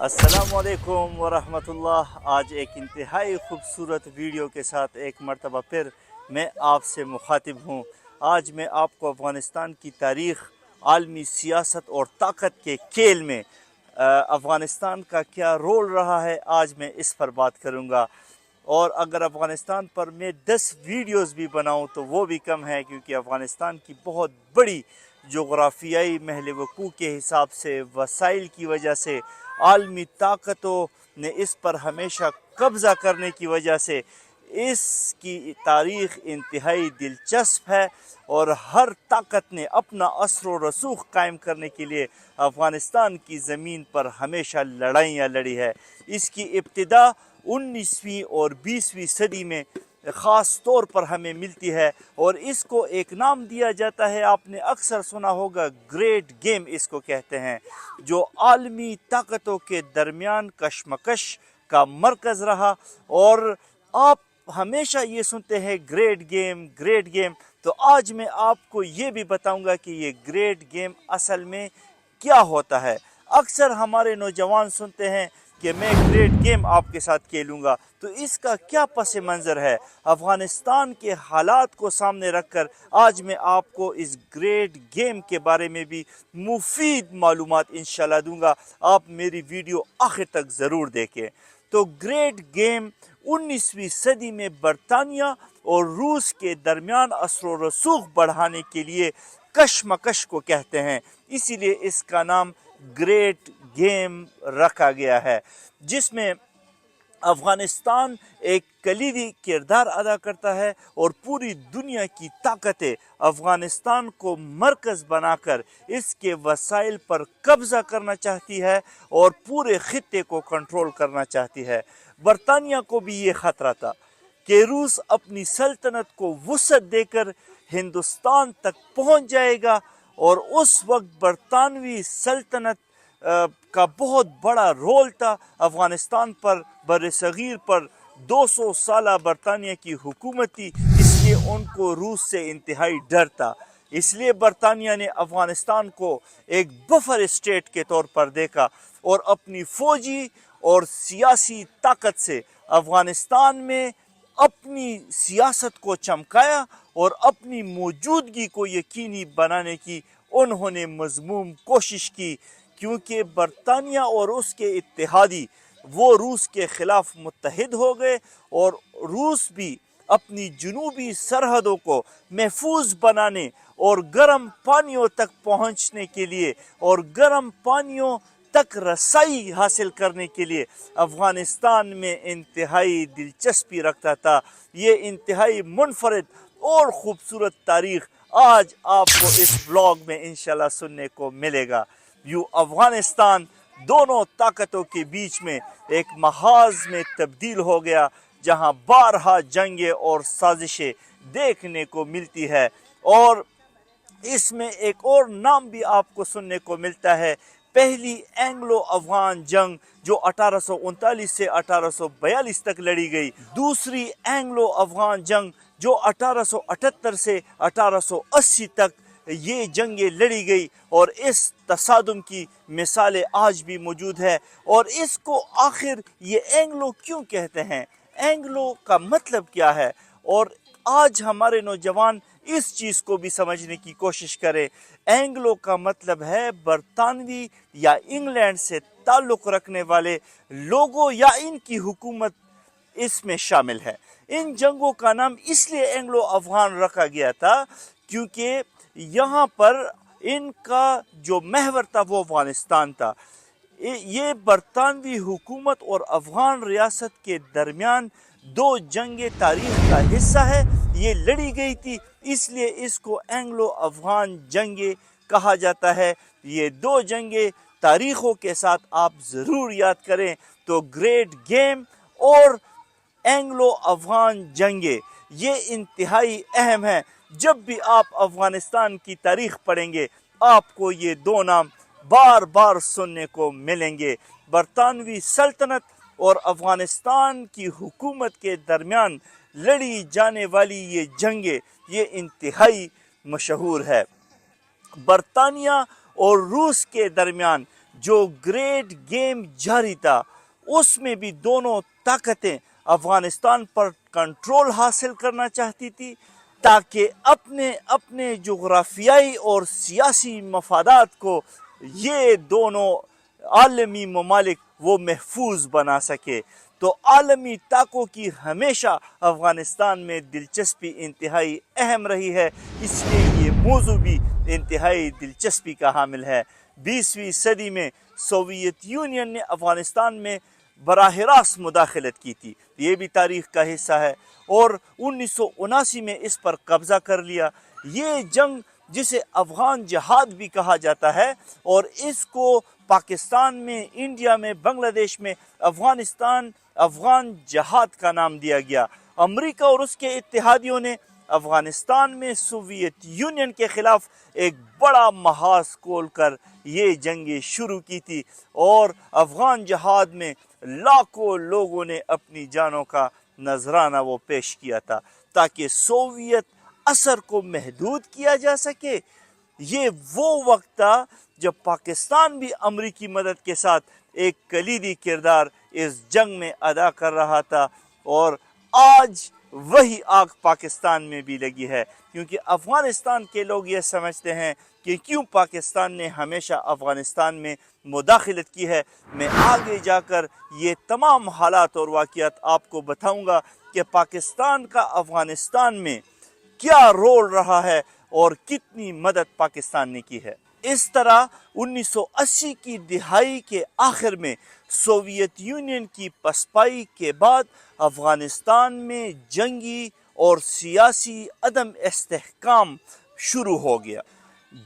अस्सलामुअलैकुम वरहमतुल्लाह। आज एक इंतहाई खूबसूरत वीडियो के साथ एक मरतबा फिर मैं आपसे मुखातिब हूँ। आज मैं आपको अफ़गानिस्तान की तारीख़, आलमी सियासत और ताकत के खेल में अफ़गानिस्तान का क्या रोल रहा है, आज मैं इस पर बात करूँगा। और अगर अफ़गानिस्तान पर मैं 10 वीडियोस भी बनाऊं तो वो भी कम है, क्योंकि अफ़गानिस्तान की बहुत बड़ी जोग्राफियाई महल वक़ू के हिसाब से, वसाइल की वजह से, आलमी ताकतों ने इस पर हमेशा कब्ज़ा करने की वजह से इसकी तारीख़ इंतहाई दिलचस्प है। और हर ताकत ने अपना असर व रसूख कायम करने के लिए अफ़गानिस्तान की ज़मीन पर हमेशा लड़ाइयाँ लड़ी है। इसकी इब्तिदा 19वीं और 20वीं सदी में ख़ास तौर पर हमें मिलती है, और इसको एक नाम दिया जाता है, आपने अक्सर सुना होगा, ग्रेट गेम इसको कहते हैं, जो आलमी ताकतों के दरमियान कशमकश का मरकज़ रहा। और आप हमेशा ये सुनते हैं ग्रेट गेम, ग्रेट गेम। तो आज मैं आपको ये भी बताऊंगा कि ये ग्रेट गेम असल में क्या होता है। अक्सर हमारे नौजवान सुनते हैं कि मैं ग्रेट गेम आपके साथ खेलूँगा, तो इसका क्या पस मंज़र है। अफ़गानिस्तान के हालात को सामने रखकर आज मैं आपको इस ग्रेट गेम के बारे में भी मुफीद मालूमात इंशाल्लाह दूंगा। आप मेरी वीडियो आखिर तक ज़रूर देखें। तो ग्रेट गेम 19वीं सदी में बरतानिया और रूस के दरमियान असर व रसूख बढ़ाने के लिए कशमकश को कहते हैं, इसीलिए इसका नाम ग्रेट गेम रखा गया है, जिसमें अफ़गानिस्तान एक कलीदी किरदार अदा करता है और पूरी दुनिया की ताकतें अफ़गानिस्तान को मरकज़ बनाकर इसके वसाइल पर कब्ज़ा करना चाहती है और पूरे ख़ित्ते को कंट्रोल करना चाहती है। बरतानिया को भी ये ख़तरा था कि रूस अपनी सल्तनत को वुसअत देकर हिंदुस्तान तक पहुँच जाएगा, और उस वक्त बरतानवी सल्तनत का बहुत बड़ा रोल था अफ़गानिस्तान पर, बरसगीर पर 200 साल बरतानिया की हुकूमत थी, इसलिए उनको रूस से इंतहाई डर था। इसलिए बरतानिया ने अफ़गानिस्तान को एक बफर स्टेट के तौर पर देखा और अपनी फ़ौजी और सियासी ताकत से अफ़गानिस्तान में अपनी सियासत को चमकाया और अपनी मौजूदगी को यकीनी बनाने की उन्होंने मज़मूम कोशिश की, क्योंकि बरतानिया और उसके इत्तेहादी वो रूस के ख़िलाफ़ मुत्तहिद हो गए, और रूस भी अपनी जनूबी सरहदों को महफूज बनाने और गर्म पानियों तक पहुंचने के लिए और गर्म पानियों तक रसाई हासिल करने के लिए अफ़गानिस्तान में इंतहाई दिलचस्पी रखता था। ये इंतहाई मुनफरद और ख़ूबसूरत तारीख़ आज आपको इस व्लॉग में इंशाल्लाह सुनने को मिलेगा। यूँ अफ़गानिस्तान दोनों ताकतों के बीच में एक महाज में तब्दील हो गया, जहां बारहा जंगें और साजिशें देखने को मिलती है। और इसमें एक और नाम भी आपको सुनने को मिलता है, पहली एंग्लो अफ़गान जंग जो 1839 से 1842 तक लड़ी गई, दूसरी एंग्लो अफ़गान जंग जो 1878 से 1880 तक ये जंगें लड़ी गई, और इस तसादुम की मिसालें आज भी मौजूद है। और इसको आखिर ये एंग्लो क्यों कहते हैं, एंग्लो का मतलब क्या है, और आज हमारे नौजवान इस चीज़ को भी समझने की कोशिश करें। एंग्लो का मतलब है बरतानवी या इंग्लैंड से ताल्लुक़ रखने वाले लोगों या इनकी हुकूमत इसमें शामिल है। इन जंगों का नाम इसलिए एंग्लो अफ़गान रखा गया था क्योंकि यहाँ पर इनका जो महवर था वो अफ़गानिस्तान था। ये बरतानवी हुकूमत और अफ़गान रियासत के दरमियान दो जंगे तारीख़ का हिस्सा है, ये लड़ी गई थी, इसलिए इसको एंग्लो अफ़गान जंगे कहा जाता है। ये दो जंगे तारीख़ों के साथ आप ज़रूर याद करें। तो ग्रेट गेम और एंग्लो अफ़गान जंगे ये इंतहाई अहम है। जब भी आप अफ़गानिस्तान की तारीख़ पढ़ेंगे आपको ये दो नाम बार बार सुनने को मिलेंगे। बरतानवी सल्तनत और अफ़गानिस्तान की हुकूमत के दरमियान लड़ी जाने वाली ये जंगे ये इंतहाई मशहूर है। बरतानिया और रूस के दरमियान जो ग्रेट गेम जारी था उसमें भी दोनों ताकतें अफगानिस्तान पर कंट्रोल हासिल करना चाहती थी ताकि अपने अपने जोग्राफियाई और सियासी मफादात को ये दोनों आलमी ममालिक वो महफूज बना सके। तो आलमी ताकों की हमेशा अफ़गानिस्तान में दिलचस्पी इंतहाई अहम रही है, इसलिए ये मौजू भी इंतहाई दिलचस्पी का हामिल है। 20वीं सदी में सोवियत यूनियन ने अफ़गानिस्तान में बराह रास्त मुदाखलत की थी, ये भी तारीख़ का हिस्सा है, और 1979 में इस पर कब्ज़ा कर लिया। ये जंग जिसे अफ़गान जहाद भी कहा जाता है और इसको पाकिस्तान में, इंडिया में, बांग्लादेश में अफ़गान जहाद का नाम दिया गया। अमेरिका और उसके इत्तेहादियों ने अफ़गानिस्तान में सोवियत यूनियन के ख़िलाफ़ एक बड़ा महाज खोल कर ये जंगें शुरू की थी और अफ़गान जहाद में लाखों लोगों ने अपनी जानों का नजराना वो पेश किया था ताकि सोवियत असर को महदूद किया जा सके। ये वो वक्त था जब पाकिस्तान भी अमरीकी मदद के साथ एक कलीदी किरदार इस जंग में अदा कर रहा था और आज वही आग पाकिस्तान में भी लगी है, क्योंकि अफ़गानिस्तान के लोग ये समझते हैं कि क्यों पाकिस्तान ने हमेशा अफ़गानिस्तान में मुदाखलत की है। मैं आगे जाकर ये तमाम हालात और वाक़ियात आपको बताऊंगा कि पाकिस्तान का अफ़गानिस्तान में क्या रोल रहा है और कितनी मदद पाकिस्तान ने की है। इस तरह 1980 की दिहाई के आखिर में सोवियत यूनियन की पसपाई के बाद अफ़गानिस्तान में जंगी और सियासी अदम इस्तेहकाम शुरू हो गया,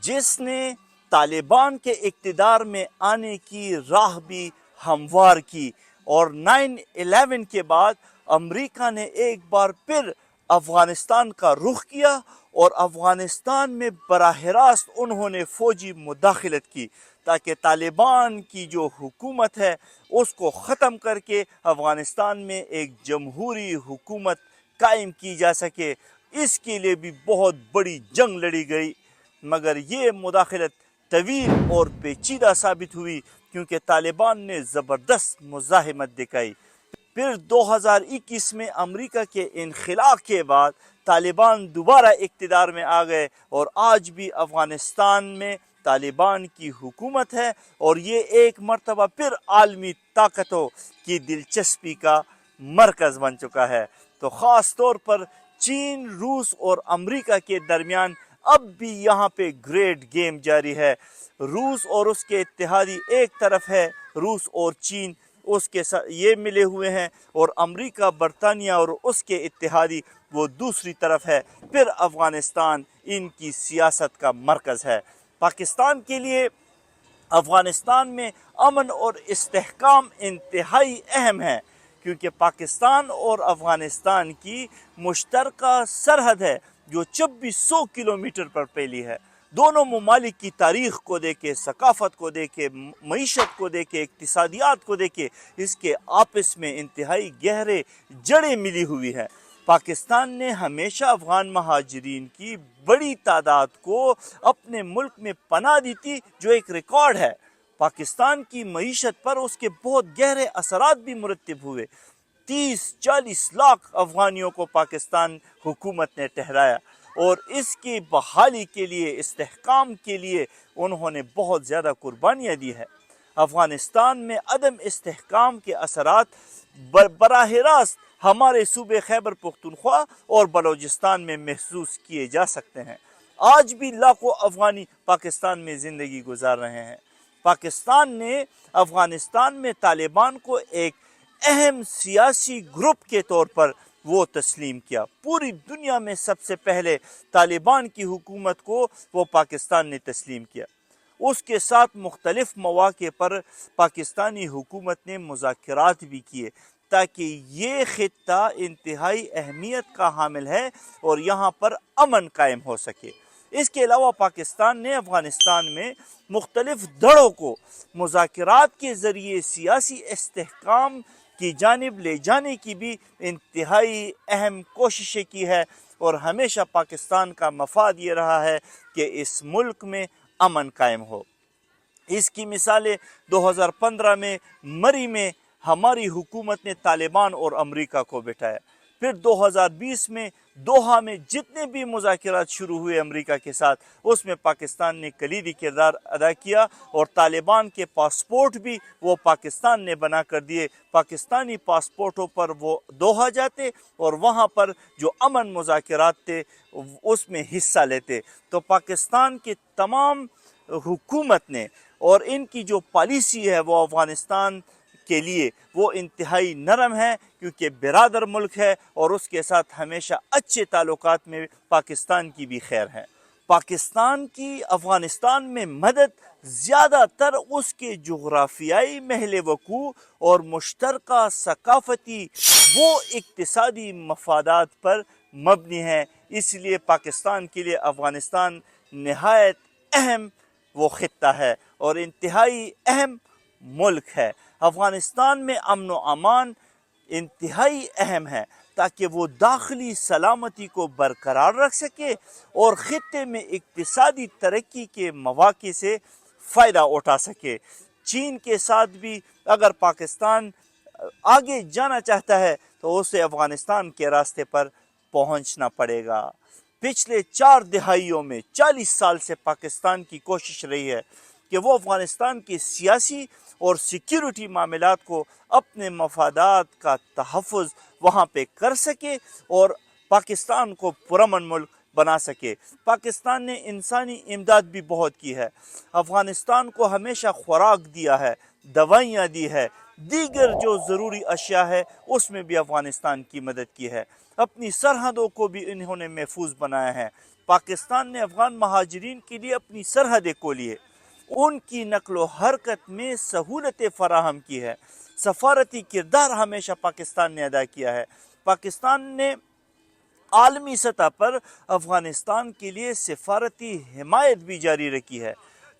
जिसने तालिबान के इक़्तिदार में आने की राह भी हमवार की। और 9/11 के बाद अमेरिका ने एक बार फिर अफ़गानिस्तान का रुख किया और अफ़गानिस्तान में बराह रास्त उन्होंने फ़ौजी मुदाखलत की ताकि तालिबान की जो हुकूमत है उसको ख़त्म करके अफ़गानिस्तान में एक जमहूरी हुकूमत कायम की जा सके। इसके लिए भी बहुत बड़ी जंग लड़ी गई, मगर ये मुदाखलत तवील और पेचीदा साबित हुई क्योंकि तालिबान ने ज़बरदस्त मुज़ाहिमत दिखाई। फिर 2021 में अमेरिका के इनखिला के बाद तालिबान दोबारा इक़्तिदार में आ गए और आज भी अफ़गानिस्तान में तालिबान की हुकूमत है और ये एक मरतबा फिर आलमी ताकतों की दिलचस्पी का मरकज़ बन चुका है। तो ख़ास तौर पर चीन, रूस और अमेरिका के दरमियान अब भी यहाँ पे ग्रेट गेम जारी है। रूस और उसके इत्तेहादी एक तरफ है, रूस और चीन उसके साथ ये मिले हुए हैं, और अमेरिका, बरतानिया और उसके इत्तेहादी वो दूसरी तरफ है। फिर अफ़गानिस्तान इनकी सियासत का मरकज़ है। पाकिस्तान के लिए अफ़गानिस्तान में अमन और इस्तेहकाम इंतहाई अहम है, क्योंकि पाकिस्तान और अफ़गानिस्तान की मुश्तरका सरहद है जो 2600 किलोमीटर पर फैली है। दोनों ममालिक की तारीख़ को देखे, सकाफ़त को देखे, मईशत को देखे, इक़्तिसादियात को देखे, इसके आपस में इंतहाई गहरे जड़ें मिली हुई हैं। पाकिस्तान ने हमेशा अफ़गान महाजिरीन की बड़ी तादाद को अपने मुल्क में पनाह दी थी, जो एक रिकॉर्ड है। पाकिस्तान की मईशत पर उसके बहुत गहरे असरात भी मुरतब हुए। 30-40 लाख अफ़गानियों को पाकिस्तान हुकूमत ने ठहराया और इसकी बहाली के लिए, इस्तेहकाम के लिए उन्होंने बहुत ज़्यादा कुर्बानियाँ दी है। अफ़गानिस्तान में अदम इस्तेहकाम के असरात बराह रास्त हमारे सूबे खैबर पख्तूनख्वा और बलूचिस्तान में महसूस किए जा सकते हैं। आज भी लाखों अफ़गानी पाकिस्तान में ज़िंदगी गुजार रहे हैं। पाकिस्तान ने अफ़गानिस्तान में तालिबान को एक अहम सियासी ग्रुप के तौर पर वो तस्लीम किया। पूरी दुनिया में सबसे पहले तालिबान की हुकूमत को वो पाकिस्तान ने तस्लीम किया। उसके साथ मुख्तलिफ मौक़े पर पाकिस्तानी हुकूमत ने मुज़ाकरात भी किए ताकि ये ख़ित्ता इंतहाई अहमियत का हामिल है और यहाँ पर अमन कायम हो सके। इसके अलावा पाकिस्तान ने अफ़गानिस्तान में मुख्तलिफ धड़ों को मुज़ाकरात के ज़रिए सियासी इस्तेहकाम की जानिब ले जाने की भी इंतहाई अहम कोशिशें की है और हमेशा पाकिस्तान का मफाद ये रहा है कि इस मुल्क में अमन कायम हो। इसकी मिसालें 2015 में मरी में हमारी हुकूमत ने तालिबान और अमेरिका को बिठाया। फिर 2020 में दोहा में जितने भी मुज़ाकरात शुरू हुए अमेरिका के साथ, उसमें पाकिस्तान ने कलीदी किरदार अदा किया और तालिबान के पासपोर्ट भी वो पाकिस्तान ने बना कर दिए। पाकिस्तानी पासपोर्टों पर वो दोहा जाते और वहाँ पर जो अमन मुज़ाकरात थे उसमें हिस्सा लेते। तो पाकिस्तान के तमाम हुकूमत ने और इनकी जो पॉलिसी है वो अफ़गानिस्तान के लिए वो इंतहाई नरम है, क्योंकि बिरादर मुल्क है और उसके साथ हमेशा अच्छे ताल्लुकात में पाकिस्तान की भी खैर है। पाकिस्तान की अफ़गानिस्तान में मदद ज़्यादातर उसके जोग्राफियाई महल वकू और मुश्तरका सकाफ़ती वो इक्तिसादी मफादात पर मबनी है। इसलिए पाकिस्तान के लिए अफ़गानिस्तान नहायत अहम वो खित्ता है और इंतहाई अहम मुल्क है। अफ़गानिस्तान में अमन व अमान इंतहाई अहम है ताकि वो दाखिली सलामती को बरकरार रख सके और ख़ित्ते में इक्तिसादी तरक्की के मौक़े से फ़ायदा उठा सके। चीन के साथ भी अगर पाकिस्तान आगे जाना चाहता है तो उसे अफ़गानिस्तान के रास्ते पर पहुंचना पड़ेगा। पिछले 4 दहाइयों में 40 साल से पाकिस्तान की कोशिश रही है कि वो अफ़गानिस्तान के सियासी और सिक्योरिटी मामलात को अपने मफादात का तहफ़्फ़ुज़ वहाँ पे कर सके और पाकिस्तान को पुरअमन मुल्क बना सके। पाकिस्तान ने इंसानी इमदाद भी बहुत की है, अफ़गानिस्तान को हमेशा खुराक दिया है, दवाइयाँ दी है, दीगर जो ज़रूरी अशिया है उसमें भी अफ़गानिस्तान की मदद की है। अपनी सरहदों को भी इन्होंने महफूज बनाया है। पाकिस्तान ने अफ़गान महाजिरीन के लिए अपनी सरहदें खोली है, उनकी नकलो हरकत में सहूलतें फराहम की है। सफारती किरदार हमेशा पाकिस्तान ने अदा किया है। पाकिस्तान ने आलमी सतह पर अफ़गानिस्तान के लिए सफारती हिमायत भी जारी रखी है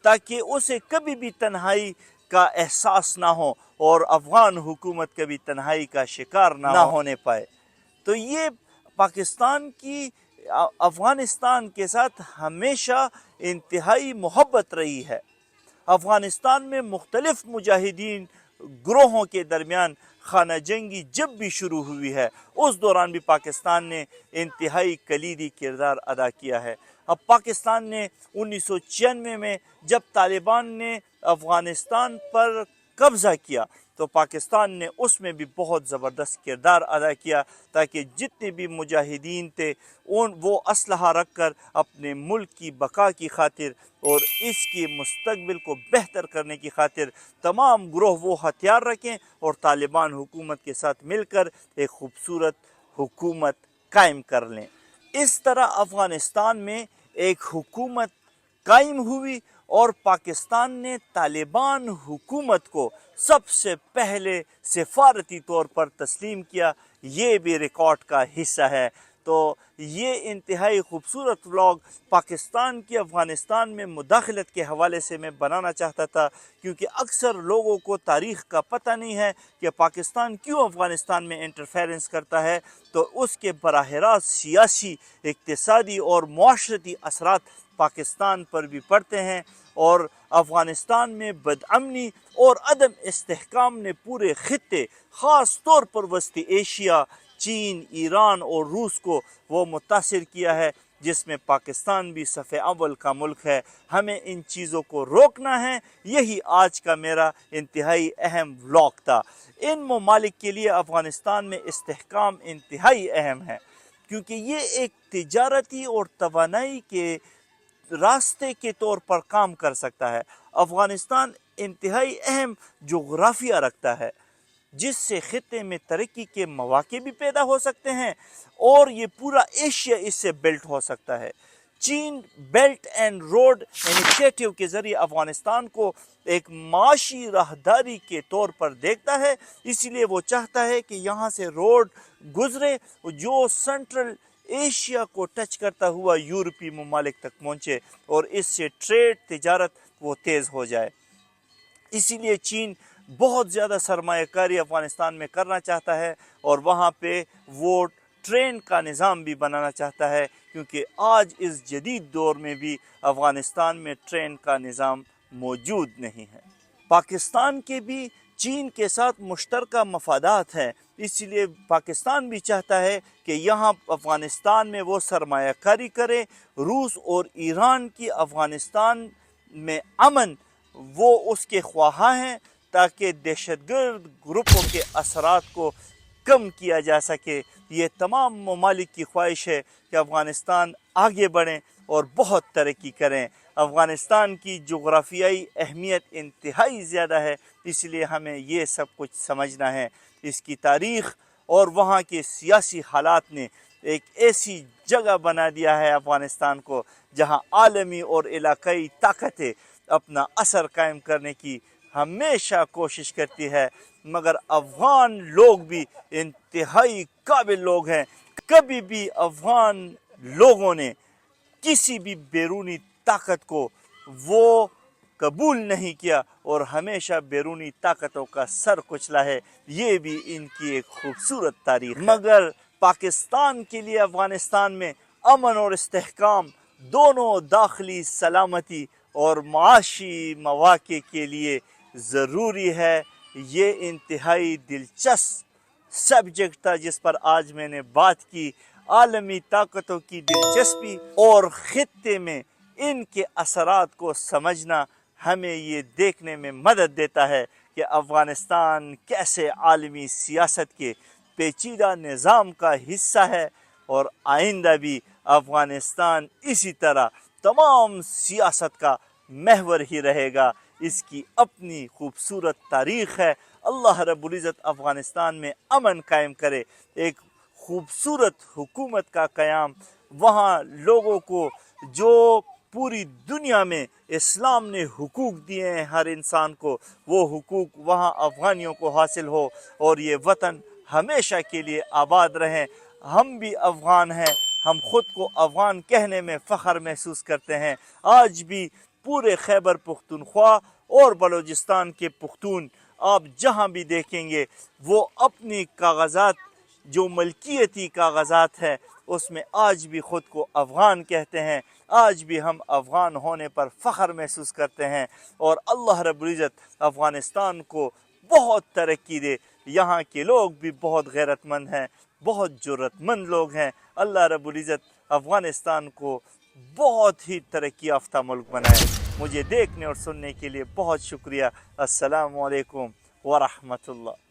ताकि उसे कभी भी तन्हाई का एहसास ना हो और अफ़गान हुकूमत कभी तन्हाई का शिकार ना होने पाए। तो ये पाकिस्तान की अफ़गानिस्तान के साथ हमेशा इंतहाई मोहब्बत रही है। अफ़गानिस्तान में मुख्तलिफ मुजाहिदीन ग्रोहों के दरमियान खाना जंगी जब भी शुरू हुई है उस दौरान भी पाकिस्तान ने इंतहाई कलीदी किरदार अदा किया है। अब पाकिस्तान ने 1996 में जब तालिबान ने अफ़गानिस्तान पर कब्ज़ा किया तो पाकिस्तान ने उसमें भी बहुत ज़बरदस्त किरदार अदा किया ताकि जितने भी मुजाहिदीन थे वो असलहा रख कर अपने मुल्क की बका की खातिर और इसके मुस्तकबिल को बेहतर करने की खातिर तमाम ग्रोह वो हथियार रखें और तालिबान हुकूमत के साथ मिलकर एक खूबसूरत हुकूमत कायम कर लें। इस तरह अफ़गानिस्तान में एक हुकूमत कायम हुई और पाकिस्तान ने तालिबान हुकूमत को सबसे पहले सफारती तौर पर तस्लीम किया। ये भी रिकॉर्ड का हिस्सा है। तो ये इंतहाई खूबसूरत व्लॉग पाकिस्तान की अफ़गानिस्तान में मुदाखलत के हवाले से मैं बनाना चाहता था, क्योंकि अक्सर लोगों को तारीख़ का पता नहीं है कि पाकिस्तान क्यों अफ़गानिस्तान में इंटरफेरेंस करता है। तो उसके बराह रास्त सियासी, इक़्तिसादी और मुआशरती असरात पाकिस्तान पर भी पड़ते हैं और अफ़गानिस्तान में बदअमनी और अदम इस्तेहकाम ने पूरे ख़ित्ते ख़ास तौर पर वस्ती एशिया, चीन, ईरान और रूस को वो मुतासिर किया है, जिसमें पाकिस्तान भी सफ़े अव्वल का मुल्क है। हमें इन चीज़ों को रोकना है। यही आज का मेरा इंतहाई अहम व्लॉग था। इन ममालिक के लिए अफ़गानिस्तान में इस्तेहकाम इंतहाई अहम है, क्योंकि ये एक तिजारती और तवानाई के रास्ते के तौर पर काम कर सकता है। अफ़गानिस्तान इंतहाई अहम जोग्राफिया रखता है, जिससे ख़ित्ते में तरक्की के मौक़े भी पैदा हो सकते हैं और ये पूरा एशिया इससे बेल्ट हो सकता है। चीन बेल्ट एंड रोड इनिशिएटिव के ज़रिए अफ़गानिस्तान को एक माशी राहदारी के तौर पर देखता है, इसीलिए वो चाहता है कि यहाँ से रोड गुज़रे जो सेंट्रल एशिया को टच करता हुआ यूरोपीय ममालिक तक पहुँचे और इससे ट्रेड, तिजारत वो तेज़ हो जाए। इसीलिए चीन बहुत ज़्यादा सरमायाकारी अफ़गानिस्तान में करना चाहता है और वहाँ पे वो ट्रेन का निज़ाम भी बनाना चाहता है, क्योंकि आज इस जदीद दौर में भी अफ़गानिस्तान में ट्रेन का निज़ाम موجود نہیں ہے۔ پاکستان کے بھی چین کے ساتھ مشترکہ مفادات ہیں، اس لیے پاکستان بھی چاہتا ہے کہ یہاں افغانستان میں وہ سرمایہ کاری کرے۔ روس اور ایران کی افغانستان میں امن وہ اس کے خواہاں ہیں تاکہ دہشت گرد گروپوں کے اثرات کو کم کیا جا سکے۔ یہ تمام ممالک کی خواہش ہے کہ افغانستان آگے بڑھیں اور بہت ترقی کریں۔ افغانستان کی جغرافیائی اہمیت انتہائی زیادہ ہے، اس لیے ہمیں یہ سب کچھ سمجھنا ہے۔ اس کی تاریخ اور وہاں کے سیاسی حالات نے ایک ایسی جگہ بنا دیا ہے افغانستان کو جہاں عالمی اور علاقائی طاقتیں اپنا اثر قائم کرنے کی ہمیشہ کوشش کرتی ہے، مگر افغان لوگ بھی انتہائی قابل لوگ ہیں۔ کبھی بھی افغان لوگوں نے کسی بھی بیرونی طاقت کو وہ قبول نہیں کیا اور ہمیشہ بیرونی طاقتوں کا سر کچلا ہے۔ یہ بھی ان کی ایک خوبصورت تاریخ ہے۔ مگر پاکستان کے لیے افغانستان میں امن اور استحکام دونوں داخلی سلامتی اور معاشی مواقع کے لیے ضروری ہے۔ یہ انتہائی دلچسپ سبجیکٹ تھا جس پر آج میں نے بات کی۔ عالمی طاقتوں کی دلچسپی اور خطے میں ان کے اثرات کو سمجھنا ہمیں یہ دیکھنے میں مدد دیتا ہے کہ افغانستان کیسے عالمی سیاست کے پیچیدہ نظام کا حصہ ہے، اور آئندہ بھی افغانستان اسی طرح تمام سیاست کا محور ہی رہے گا۔ اس کی اپنی خوبصورت تاریخ ہے۔ اللہ رب العزت افغانستان میں امن قائم کرے، ایک خوبصورت حکومت کا قیام، وہاں لوگوں کو جو پوری دنیا میں اسلام نے حقوق دیے ہیں ہر انسان کو، وہ حقوق وہاں افغانیوں کو حاصل ہو اور یہ وطن ہمیشہ کے لیے آباد رہیں۔ ہم بھی افغان ہیں، ہم خود کو افغان کہنے میں فخر محسوس کرتے ہیں۔ آج بھی پورے خیبر پختونخوا اور بلوچستان کے پختون آپ جہاں بھی دیکھیں گے وہ اپنی کاغذات جو ملکیتی کاغذات ہے اس میں آج بھی خود کو افغان کہتے ہیں۔ آج بھی ہم افغان ہونے پر فخر محسوس کرتے ہیں، اور اللہ رب العزت افغانستان کو بہت ترقی دے۔ یہاں کے لوگ بھی بہت غیرت مند ہیں، بہت جرت مند لوگ ہیں۔ اللہ رب العزت افغانستان کو بہت ہی ترقی یافتہ ملک بنائے۔ مجھے دیکھنے اور سننے کے لیے بہت شکریہ۔ السلام علیکم ورحمۃ اللہ۔